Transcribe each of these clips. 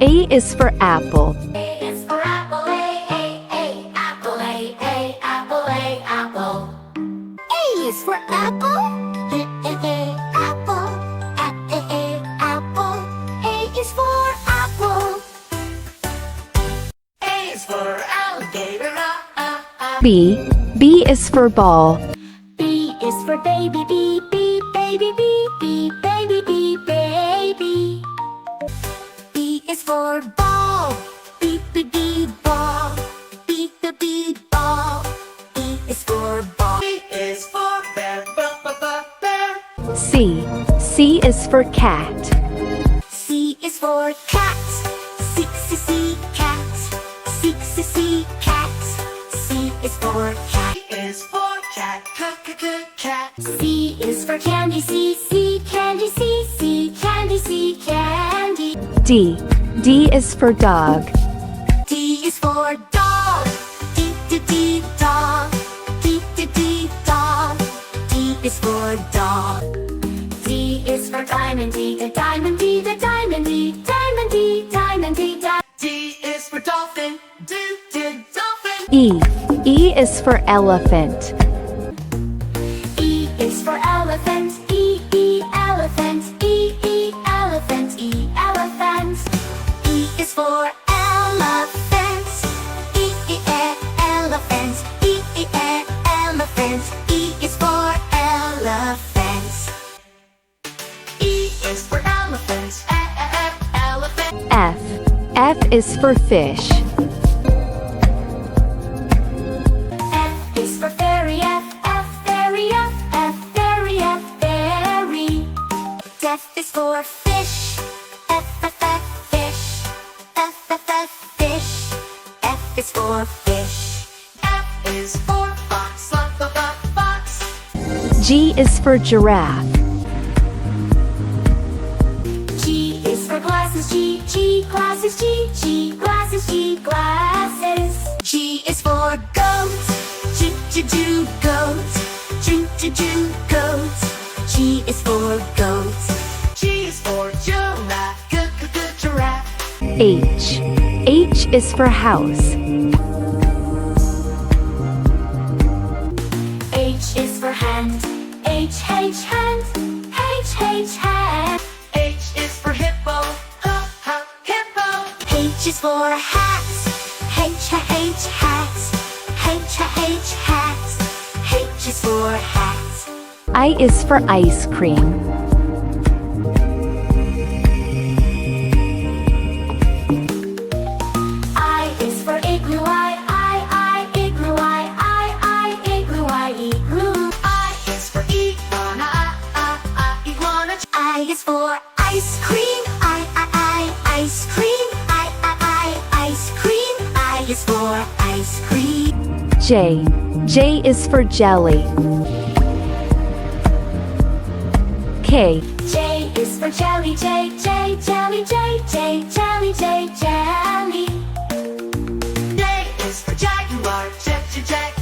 A is for apple. A is for apple, apple, apple, apple. A is for apple, apple, apple. A is for apple. A is for alligator, B is for ball. B is for baby, baby, baby, baby, baby, baby. B is for ball, beep, beep, beep, ball, beep, beep, beep, ball. E is for ball. B is for bear, bear. C is for cat. C is for cat, C, cat, C, cat. C is for cat. C is for cat, cat. C is for candy, C, candy, C, candy, C, candy. D is for dog. D is for dog, D, dog, D, dog. D is for dog. D is for diamond, the diamond, the diamond, diamond, diamond, diamond. D is for dolphin, D, dolphin. E is for elephant. E is for elephant, E, elephant, E, elephant, E, elephant. E is for elephant, E, elephant, E, elephant. E is for elephant. E is for elephant, elephant. F is for fish. F is for fairy, fairy, fairy, fairy. F is for fish, fish, fish. F is for fish. F is for fox, fox. G is for giraffe. G is for glasses, G, glasses, G, glasses, G, glasses. G is for goat, G, goat, G, goat. G is for goat. G is for giraffe, giraffe. H is for house. H is for hand, H, hand, H, hand. H is for hippo, hippo. H is for hat, H, hat, H, hat. H is for hat. I is for ice cream. I is for igloo, I, igloo, I, igloo, igloo. I is for iguana, iguana. I is for ice cream, I, ice cream, I, ice cream. I is for ice cream. J is for jelly. K is for jelly, jelly, jelly, jelly, jelly. J is for jaguar,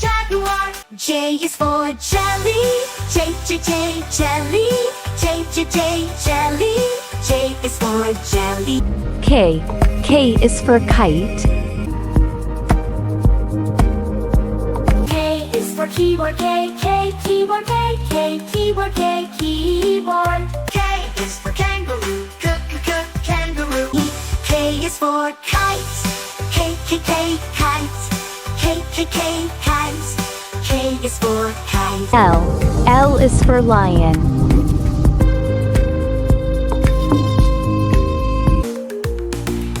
jaguar. J is for jelly, jelly, jelly. J is for jelly. K is for kite. K is for keyboard, keyboard, keyboard, keyboard. K is for kangaroo, kangaroo. K is for kite, kite, kite. K is for kite. L is for lion.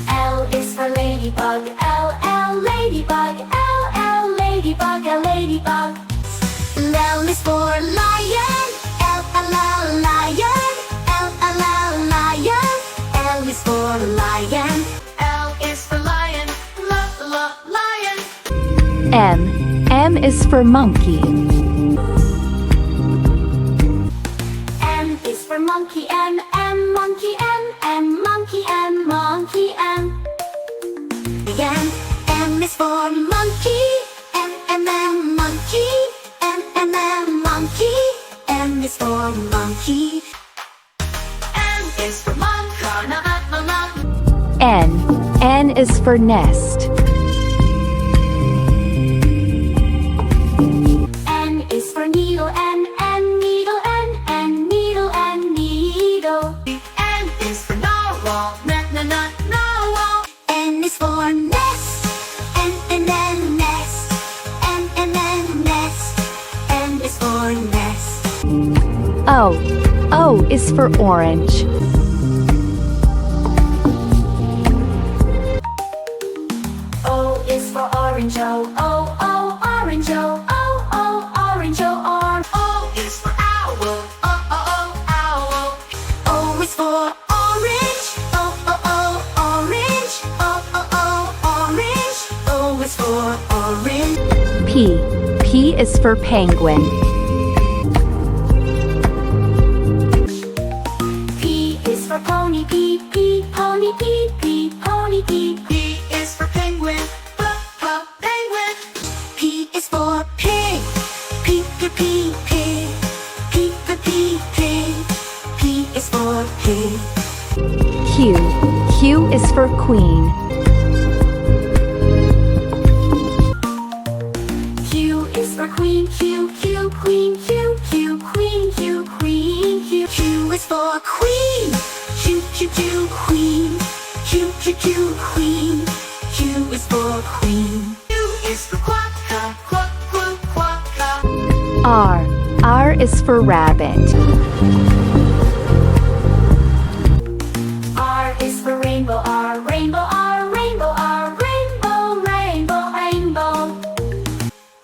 L is for ladybug, L, ladybug, L, ladybug, ladybug. L is for lion, L, lion, L, lion. L is for lion. L is for lion, lion. M is for monkey. M is for monkey, M, monkey, M, monkey, M, monkey, M. Again, M is for monkey, M, monkey, M, monkey. M is for monkey. M is for monk, N is for nest. N is for needle, N needle, N needle, N needle. N is for narwhal, narwhal. N is for nest, N nest, N nest. N is for nest. O is for orange. O is for orange, O, orange, orange, orange. O is for owl, owl. O is for orange, orange, orange. O is for orange. P is for penguin. P is for pony, pony, pony, P is for penguin, penguin. P is for pig, pig. P is for pig. Q is for queen. Q is for queen, queen. Q is for queen, queen. Queen. Q is for queen. Q is for quokka, quokka. R is for rabbit. R is for rainbow, rainbow.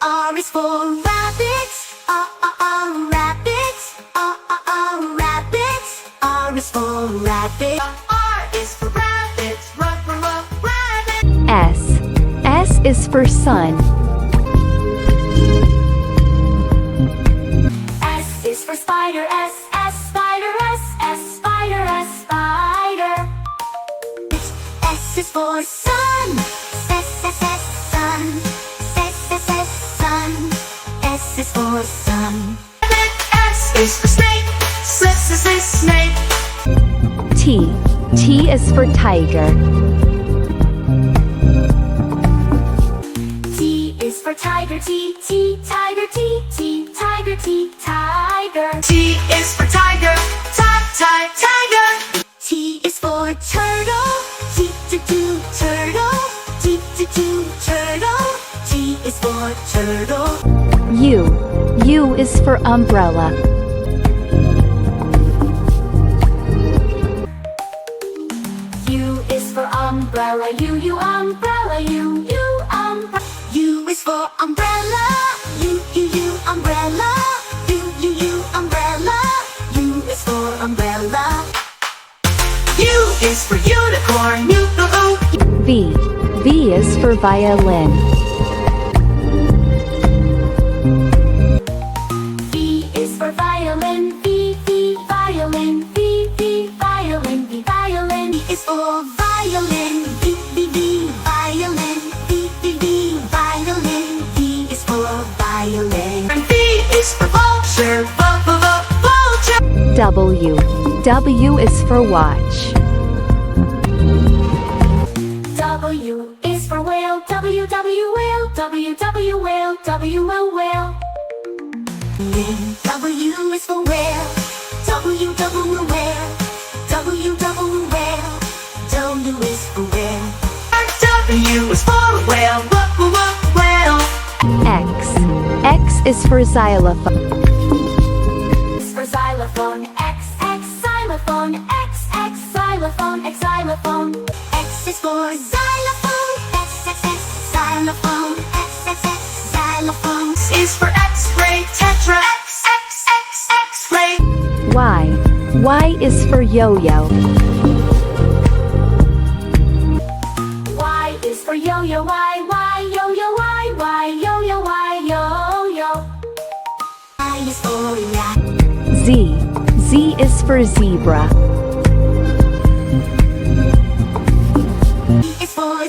R is for rabbits, rabbits. R is for rabbit. R is for rabbits, rabbit. S is for sun. S is for spider, spider. S is for sun, sun. S is for sun. S is for snake, snake. T is for tiger. T is for tiger, tiger. T is for tiger, tiger. T is for turtle, turtle. T is for turtle. U is for umbrella. U is for umbrella, U umbrella, U umbrella. U is for umbrella, U umbrella, U umbrella. U is for umbrella. U is for unicorn, V is for violin. V is for violin, violin. V is for violin, violin. V is for violin. V is for vulture, vulture. W is for watch. W is for whale, whale. Whale. W is for whale, whale. W is for whale. W is for whale, whale. X is for xylophone. X for xylophone, X xylophone, X xylophone. X is for xylophone, xylophone. Xylophone. X is for X-ray, tetra, X-ray. Y is for yo-yo. Y is for yo-yo, Y, yo-yo, Y, yo-yo. I is for rat. Z is for zebra. Z is for